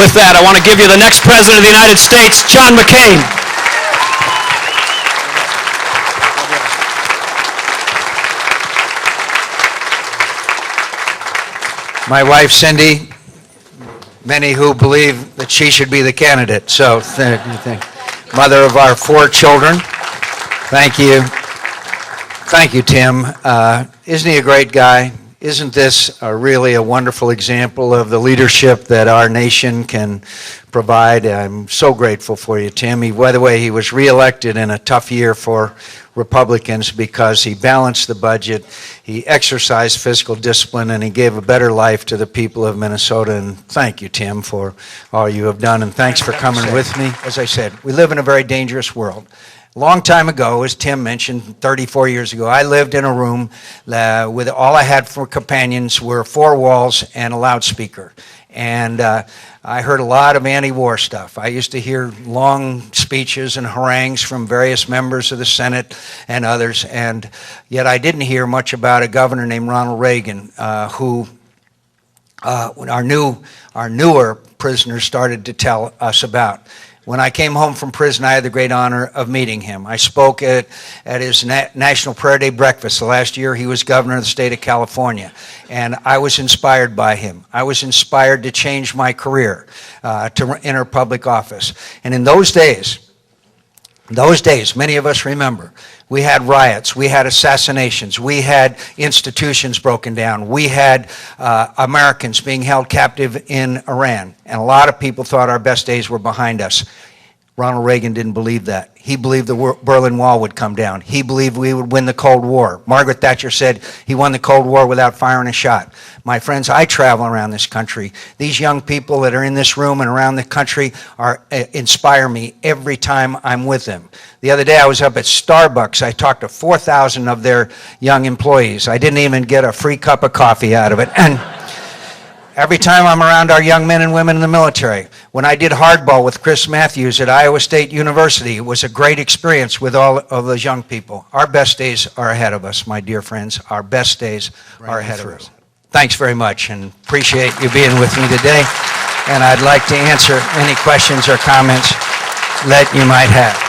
with that, I want to give you the next President of the United States, John McCain. My wife, Cindy, many who believe that she should be the candidate. So, mother of our 4 children, thank you. Thank you, Tim. Isn't he a great guy? Isn't this really a wonderful example of the leadership that our nation can provide? I'm so grateful for you, Tim. By the way, he was reelected in a tough year for Republicans because he balanced the budget, he exercised fiscal discipline, and he gave a better life to the people of Minnesota. And thank you, Tim, for all you have done, and thanks for coming with me. As I said, we live in a very dangerous world. A long time ago, as Tim mentioned, 34 years ago, I lived in a room with all I had for companions were 4 walls and a loudspeaker. And I heard a lot of anti-war stuff. I used to hear long speeches and harangues from various members of the Senate and others, and yet I didn't hear much about a governor named Ronald Reagan, who our newer prisoners started to tell us about. When I came home from prison, I had the great honor of meeting him. I spoke at his National Prayer Day breakfast. The last year he was governor of the state of California, and I was inspired by him. I was inspired to change my career, to enter public office. And in those days, many of us remember, we had riots, we had assassinations, we had institutions broken down, we had Americans being held captive in Iran, and a lot of people thought our best days were behind us. Ronald Reagan didn't believe that. He believed the Berlin Wall would come down. He believed we would win the Cold War. Margaret Thatcher said he won the Cold War without firing a shot. My friends, I travel around this country. These young people that are in this room and around the country inspire me every time I'm with them. The other day I was up at Starbucks. I talked to 4,000 of their young employees. I didn't even get a free cup of coffee out of it. And every time I'm around our young men and women in the military, when I did hardball with Chris Matthews at Iowa State University, it was a great experience with all of those young people. Our best days are ahead of us, my dear friends. Our best days are ahead of us. Thanks very much, and appreciate you being with me today. And I'd like to answer any questions or comments that you might have.